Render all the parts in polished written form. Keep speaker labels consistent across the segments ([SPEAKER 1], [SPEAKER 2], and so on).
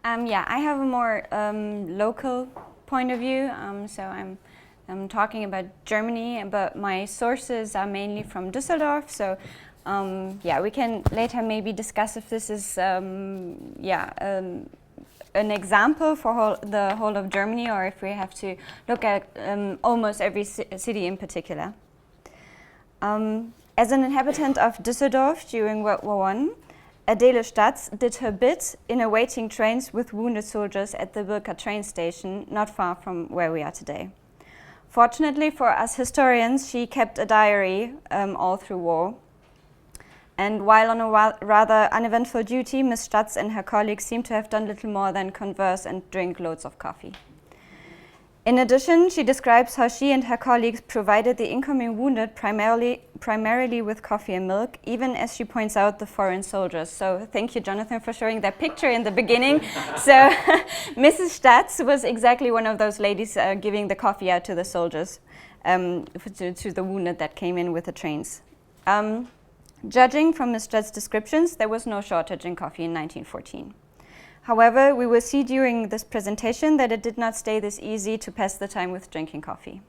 [SPEAKER 1] Yeah, I have a more local point of view. So I'm talking about Germany, but my sources are mainly from Düsseldorf. So yeah, we can later maybe discuss if this is an example for the whole of Germany, or if we have to look at almost every city in particular. As an inhabitant of Düsseldorf during World War I, Adele Statz did her bit in awaiting trains with wounded soldiers at the Wilka train station, not far from where we are today. Fortunately for us historians, she kept a diary all through war. And while on a rather uneventful duty, Miss Statz and her colleagues seem to have done little more than converse and drink loads of coffee. In addition, she describes how she and her colleagues provided the incoming wounded primarily with coffee and milk, even as she points out the foreign soldiers. So thank you, Jonathan, for showing that picture in the beginning. So Mrs. Statz was exactly one of those ladies giving the coffee out to the soldiers, to the wounded that came in with the trains. Judging from Ms. Statz's descriptions, there was no shortage in coffee in 1914. However, we will see during this presentation that it did not stay this easy to pass the time with drinking coffee.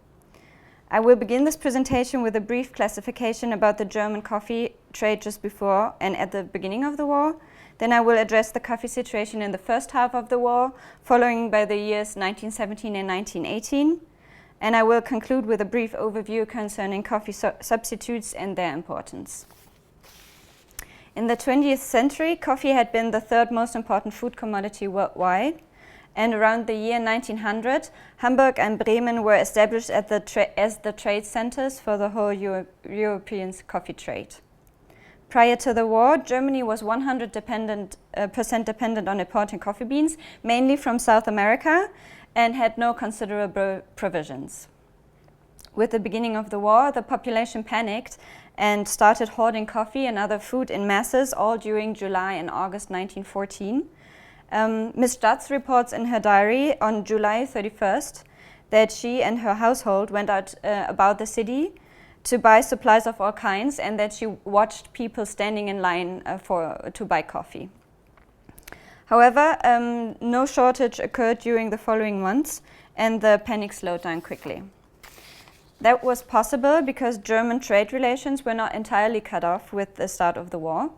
[SPEAKER 1] I will begin this presentation with a brief classification about the German coffee trade just before and at the beginning of the war. Then I will address the coffee situation in the first half of the war, following by the years 1917 and 1918. And I will conclude with a brief overview concerning coffee substitutes and their importance. In the 20th century, coffee had been the third most important food commodity worldwide, and around the year 1900, Hamburg and Bremen were established as the trade centers for the whole European coffee trade. Prior to the war, Germany was 100% dependent on importing coffee beans, mainly from South America, and had no considerable provisions. With the beginning of the war, the population panicked and started hoarding coffee and other food in masses, all during July and August 1914. Ms. Statz reports in her diary on July 31st that she and her household went out about the city to buy supplies of all kinds, and that she watched people standing in line to buy coffee. However, no shortage occurred during the following months, and the panic slowed down quickly. That was possible because German trade relations were not entirely cut off with the start of the war.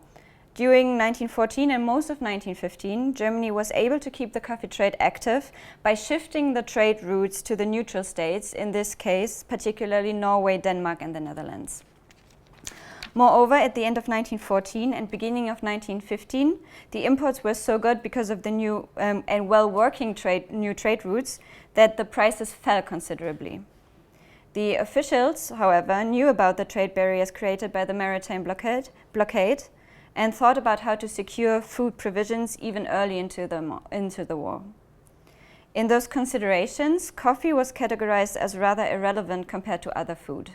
[SPEAKER 1] During 1914 and most of 1915, Germany was able to keep the coffee trade active by shifting the trade routes to the neutral states, in this case, particularly Norway, Denmark, and the Netherlands. Moreover, at the end of 1914 and beginning of 1915, the imports were so good because of the new and well-working new trade routes that the prices fell considerably. The officials, however, knew about the trade barriers created by the maritime blockade and thought about how to secure food provisions even early into the war. In those considerations, coffee was categorized as rather irrelevant compared to other food.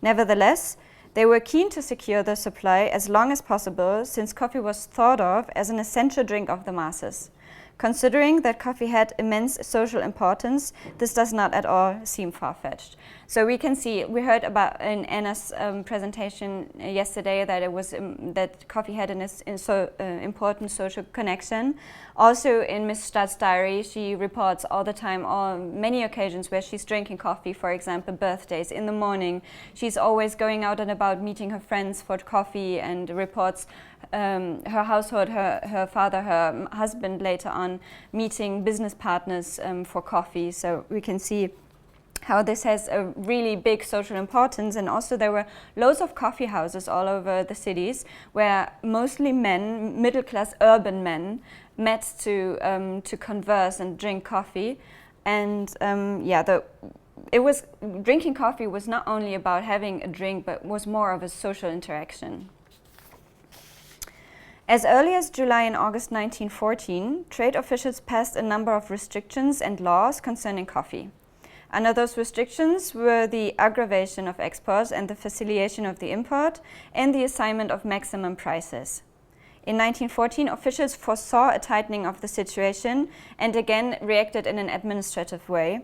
[SPEAKER 1] Nevertheless, they were keen to secure the supply as long as possible, since coffee was thought of as an essential drink of the masses. Considering that coffee had immense social importance, this does not at all seem far-fetched. So we can see, we heard about in Anna's presentation yesterday that it was that coffee had an important social connection. Also in Ms. Statz's diary, she reports all the time, many occasions where she's drinking coffee, for example, birthdays in the morning. She's always going out and about meeting her friends for coffee, and reports her household, her father, her husband later on, meeting business partners for coffee. So we can see how this has a really big social importance. And also there were loads of coffee houses all over the cities where mostly men, middle-class urban men, met to converse and drink coffee. And drinking coffee was not only about having a drink, but was more of a social interaction. As early as July and August 1914, trade officials passed a number of restrictions and laws concerning coffee. Under those restrictions were the aggravation of exports and the facilitation of the import, and the assignment of maximum prices. In 1914, officials foresaw a tightening of the situation and again reacted in an administrative way.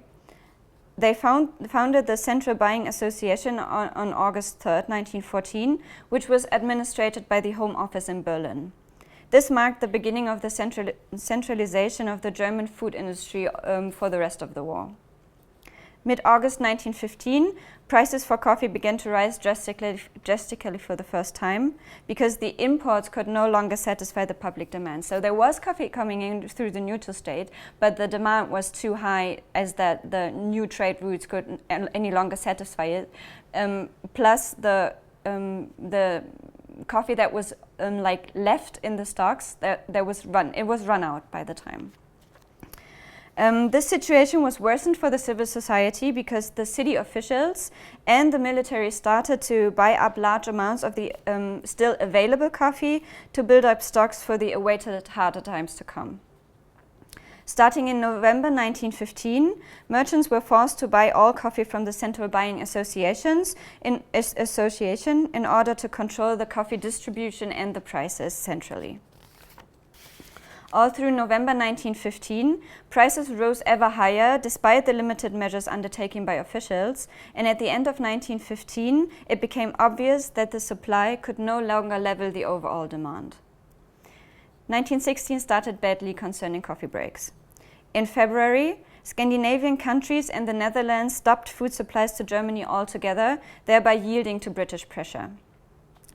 [SPEAKER 1] They founded the Central Buying Association on August 3rd, 1914, which was administrated by the Home Office in Berlin. This marked the beginning of the centralization of the German food industry for the rest of the war. Mid-August 1915, prices for coffee began to rise drastically for the first time because the imports could no longer satisfy the public demand. So there was coffee coming in through the neutral state, but the demand was too high as that the new trade routes could any longer satisfy it. Plus the coffee that was left in the stocks, it was run out by the time. This situation was worsened for the civil society because the city officials and the military started to buy up large amounts of the still available coffee to build up stocks for the awaited harder times to come. Starting in November 1915, merchants were forced to buy all coffee from the Central Buying Association in order to control the coffee distribution and the prices centrally. All through November 1915, prices rose ever higher despite the limited measures undertaken by officials, and at the end of 1915, it became obvious that the supply could no longer level the overall demand. 1916 started badly concerning coffee breaks. In February, Scandinavian countries and the Netherlands stopped food supplies to Germany altogether, thereby yielding to British pressure.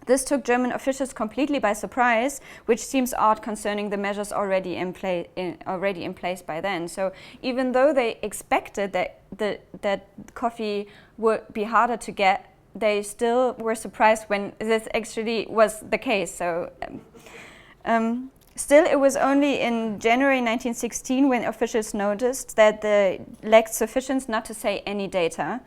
[SPEAKER 1] This took German officials completely by surprise, which seems odd concerning the measures already in place by then. So even though they expected that coffee would be harder to get, they still were surprised when this actually was the case. So still, it was only in January 1916 when officials noticed that they lacked sufficient, not to say any data.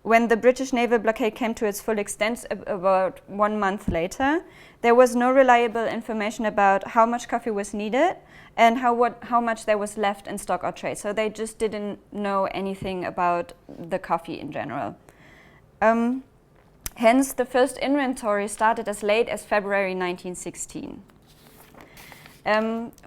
[SPEAKER 1] When the British naval blockade came to its full extent about 1 month later, there was no reliable information about how much coffee was needed and how much there was left in stock or trade. So they just didn't know anything about the coffee in general. Hence, the first inventory started as late as February 1916.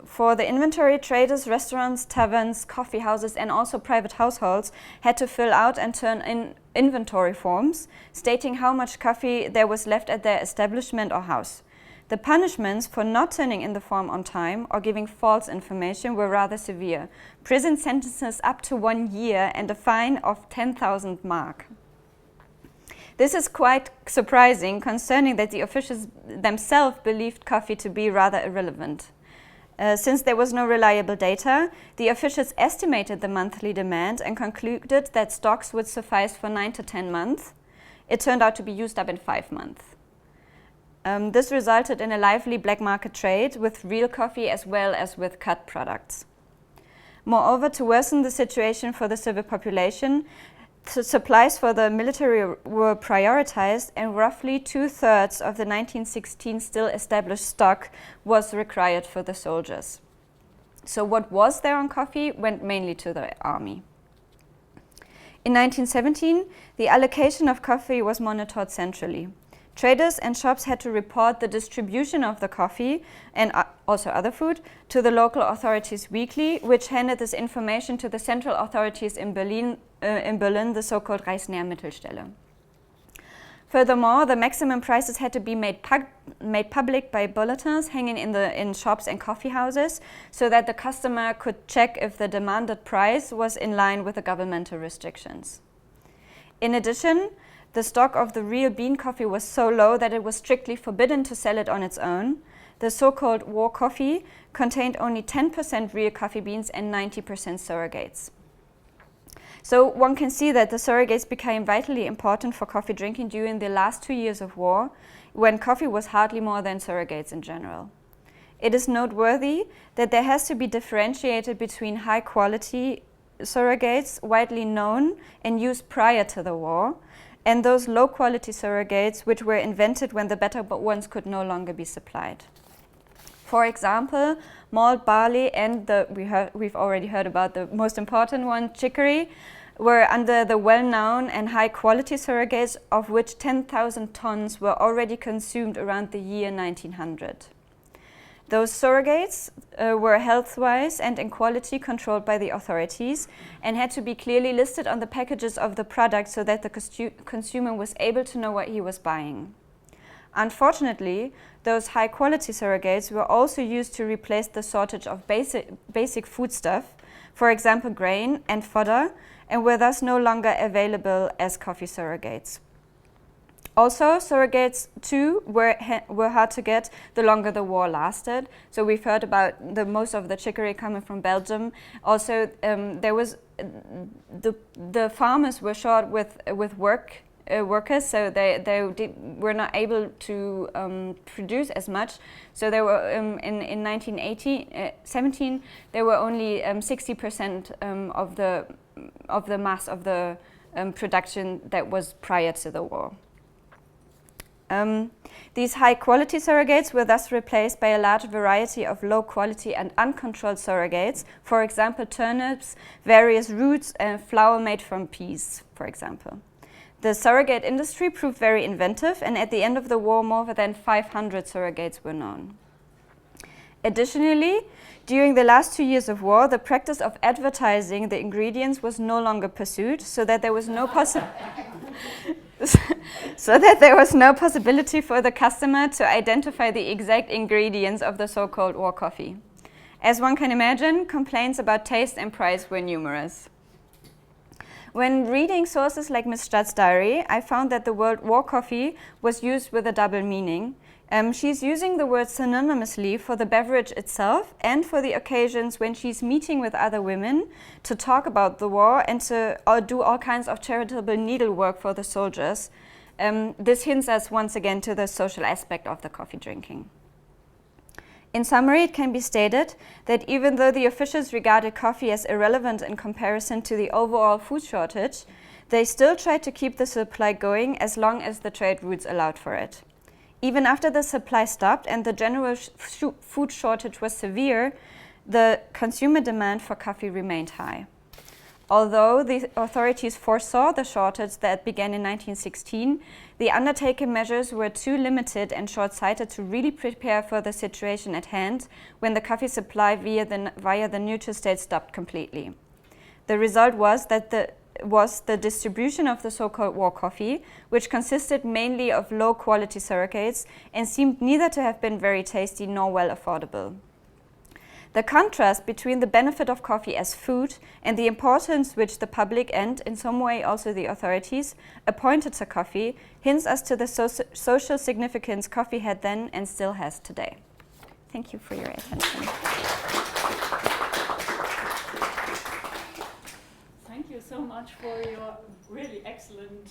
[SPEAKER 1] For the inventory, traders, restaurants, taverns, coffee houses, and also private households had to fill out and turn in inventory forms stating how much coffee there was left at their establishment or house. The punishments for not turning in the form on time or giving false information were rather severe. Prison sentences up to 1 year and a fine of 10,000 mark. This is quite surprising concerning that the officials themselves believed coffee to be rather irrelevant. Since there was no reliable data, the officials estimated the monthly demand and concluded that stocks would suffice for 9 to 10 months. It turned out to be used up in 5 months. This resulted in a lively black market trade with real coffee as well as with cut products. Moreover, to worsen the situation for the civil population, supplies for the military were prioritized, and roughly 2/3 of the 1916 still established stock was required for the soldiers. So what was there on coffee went mainly to the army. In 1917, the allocation of coffee was monitored centrally. Traders and shops had to report the distribution of the coffee and also other food to the local authorities weekly, which handed this information to the central authorities in Berlin, the so-called Reichsnährmittelstelle. Furthermore, the maximum prices had to be made public by bulletins hanging in shops and coffee houses, so that the customer could check if the demanded price was in line with the governmental restrictions. In addition, the stock of the real bean coffee was so low that it was strictly forbidden to sell it on its own. The so-called war coffee contained only 10% real coffee beans and 90% surrogates. So one can see that the surrogates became vitally important for coffee drinking during the last 2 years of war, when coffee was hardly more than surrogates in general. It is noteworthy that there has to be differentiated between high-quality surrogates widely known and used prior to the war, and those low-quality surrogates which were invented when the better ones could no longer be supplied. For example, malt, barley, and we've already heard about the most important one, chicory, were under the well-known and high-quality surrogates, of which 10,000 tons were already consumed around the year 1900. Those surrogates were health-wise and in quality controlled by the authorities and had to be clearly listed on the packages of the product so that the consumer was able to know what he was buying. Unfortunately, those high-quality surrogates were also used to replace the shortage of basic foodstuff, for example grain and fodder, and were thus no longer available as coffee surrogates. Also, surrogates too were hard to get the longer the war lasted. So we've heard about most of the chicory coming from Belgium. Also, there was the farmers were short with workers, so they were not able to produce as much. So there were in 1917 there were only 60% of the mass of the production that was prior to the war. These high-quality surrogates were thus replaced by a large variety of low-quality and uncontrolled surrogates, for example turnips, various roots, and flour made from peas, for example. The surrogate industry proved very inventive, and at the end of the war more than 500 surrogates were known. Additionally, during the last 2 years of war, the practice of advertising the ingredients was no longer pursued, so that there was no possibility for the customer to identify the exact ingredients of the so-called war coffee. As one can imagine, complaints about taste and price were numerous. When reading sources like Ms. Stadt's diary, I found that the word war coffee was used with a double meaning. She's using the word synonymously for the beverage itself and for the occasions when she's meeting with other women to talk about the war and to do all kinds of charitable needlework for the soldiers. This hints us once again to the social aspect of the coffee drinking. In summary, it can be stated that even though the officials regarded coffee as irrelevant in comparison to the overall food shortage, they still tried to keep the supply going as long as the trade routes allowed for it. Even after the supply stopped and the general food shortage was severe, the consumer demand for coffee remained high. Although the authorities foresaw the shortage that began in 1916, the undertaken measures were too limited and short-sighted to really prepare for the situation at hand when the coffee supply via the neutral states stopped completely. The result was the distribution of the so-called war coffee, which consisted mainly of low-quality surrogates and seemed neither to have been very tasty nor well affordable. The contrast between the benefit of coffee as food and the importance which the public and, in some way, also the authorities appointed to coffee hints us to the social significance coffee had then and still has today. Thank you for your attention.
[SPEAKER 2] Thank you so much for your really excellent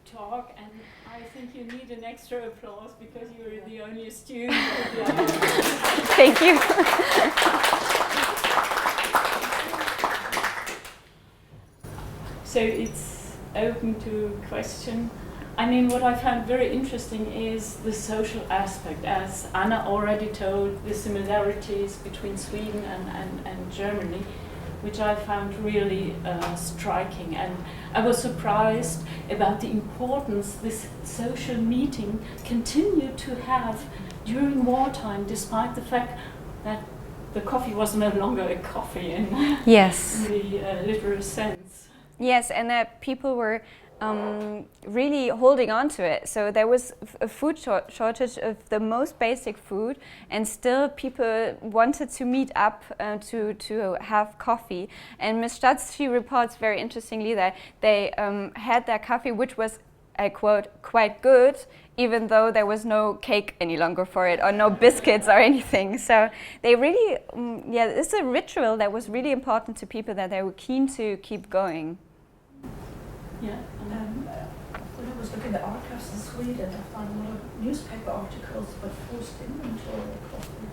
[SPEAKER 2] talk, and I think you need an extra applause because you're the only student of the other.
[SPEAKER 1] Thank you.
[SPEAKER 2] So it's open to question. I mean, what I found very interesting is the social aspect. As Anna already told, the similarities between Sweden and Germany, which I found really striking. And I was surprised about the importance this social meeting continued to have during wartime, despite the fact that the coffee was no longer a coffee in the literal sense.
[SPEAKER 1] Yes, and that people were really holding on to it. So there was a food shortage of the most basic food, and still people wanted to meet up to have coffee. And Ms. Stadtz, she reports very interestingly that they had their coffee, which was, I quote, quite good, even though there was no cake any longer for it or no biscuits or anything. So they really, it's a ritual that was really important to people, that they were keen to keep going.
[SPEAKER 2] Yeah.
[SPEAKER 3] When I was looking at archives in Sweden, I found a lot of newspaper articles about forced inventory of coffee.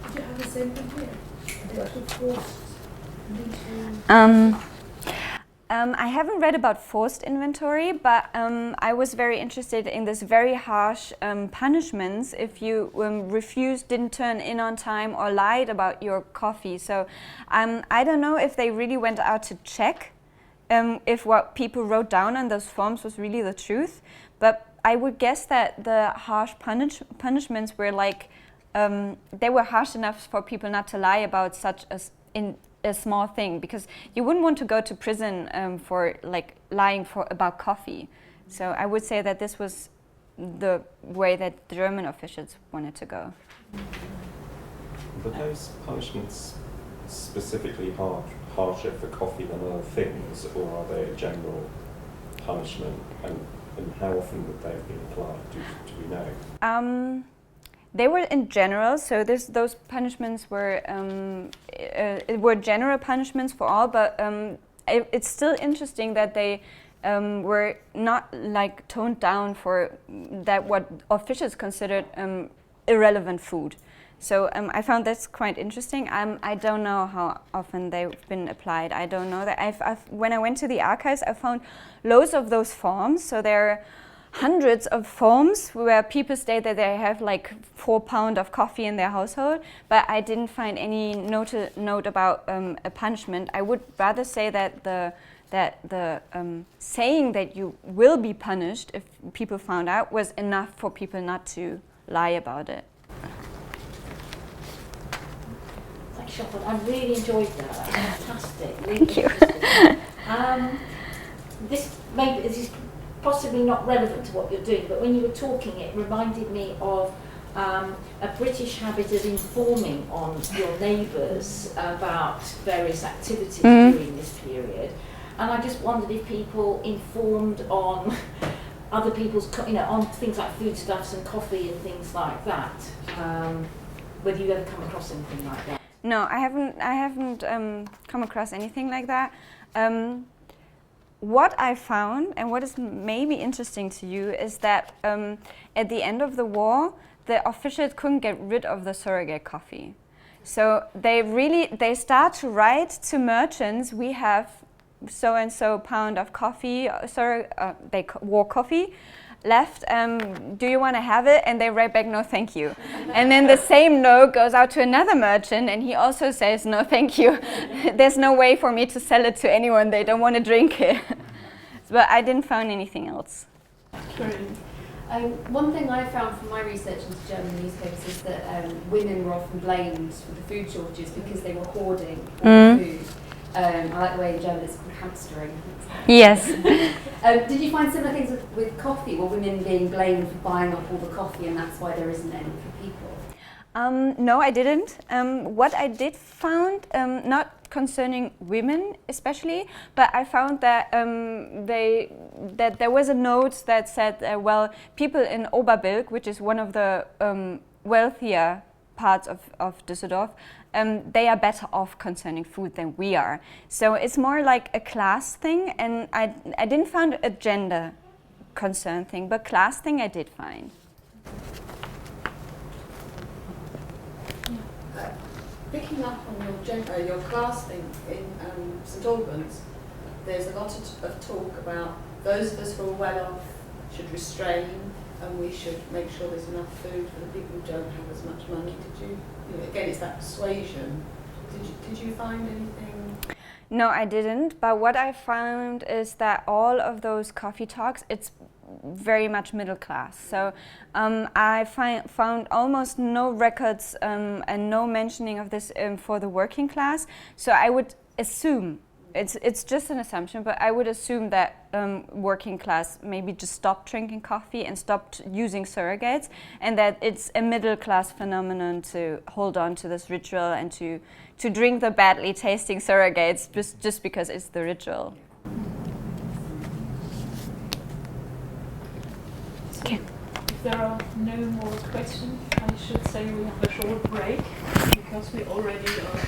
[SPEAKER 3] Did you have the same thing here? They were forced into...
[SPEAKER 1] I haven't read about forced inventory, but I was very interested in this very harsh punishments if you refused, didn't turn in on time, or lied about your coffee. So I don't know if they really went out to check if what people wrote down on those forms was really the truth, but I would guess that the harsh punishments were like, they were harsh enough for people not to lie about such a small thing, because you wouldn't want to go to prison for like lying about coffee. So I would say that this was the way that the German officials wanted to go.
[SPEAKER 4] Were those punishments specifically harsher for coffee than other things, or are they a general punishment? And how often would they have been applied? Do we know?
[SPEAKER 1] They were in general, so those punishments were general punishments for all, but it's still interesting that they were not like toned down for that what officials considered irrelevant food. So I found that's quite interesting. I don't know how often they've been applied. I don't know that. When I went to the archives, I found loads of those forms. So there are hundreds of forms where people state that they have like 4 pounds of coffee in their household, but I didn't find any note about a punishment. I would rather say that the saying that you will be punished if people found out was enough for people not to lie about it.
[SPEAKER 5] Thanks, Chantal. I really enjoyed that. That's fantastic. Really
[SPEAKER 1] Thank you.
[SPEAKER 5] This is possibly not relevant to what you're doing, but when you were talking, it reminded me of a British habit of informing on your neighbours about various activities during this period. And I just wondered if people informed on other people's, on things like foodstuffs and coffee and things like that. Whether you've ever come across anything like that?
[SPEAKER 1] No, I haven't come across anything like that. What I found, and what is maybe interesting to you, is that at the end of the war, the officials couldn't get rid of the surrogate coffee. So they start to write to merchants, we have so and so pound of coffee, war coffee left, do you want to have it? And they write back, no thank you. And then the same note goes out to another merchant and he also says, no thank you. There's no way for me to sell it to anyone, they don't want to drink it. But I didn't find anything else.
[SPEAKER 6] One thing I found from my research into German newspapers is that women were often blamed for the food shortages because they were hoarding all the food. I like the way in German it's called hamstering.
[SPEAKER 1] Yes.
[SPEAKER 6] Did you find similar things with coffee? Were women being blamed for buying up all the coffee and that's why there isn't any for people?
[SPEAKER 1] No, I didn't. What I did found, not concerning women especially, but I found that that there was a note that said, well, people in Oberbilk, which is one of the wealthier parts of Düsseldorf, they are better off concerning food than we are. So it's more like a class thing, and I didn't find a gender concern thing, but class thing I did find.
[SPEAKER 7] Picking up on your class thing in St Albans, there's a lot of talk about those of us who are well off should restrain, and we should make sure there's enough food for the people who don't have as much money. Did you again, it's that persuasion. Did you find anything?
[SPEAKER 1] No, I didn't. But what I found is that all of those coffee talks, it's very much middle class. So I found almost no records and no mentioning of this for the working class. So I would assume, it's just an assumption, but I would assume that working class maybe just stopped drinking coffee and stopped using surrogates, and that it's a middle class phenomenon to hold on to this ritual and to drink the badly tasting surrogates just because it's the ritual. Okay.
[SPEAKER 2] If there are no more questions, I should say we have a short break because we already are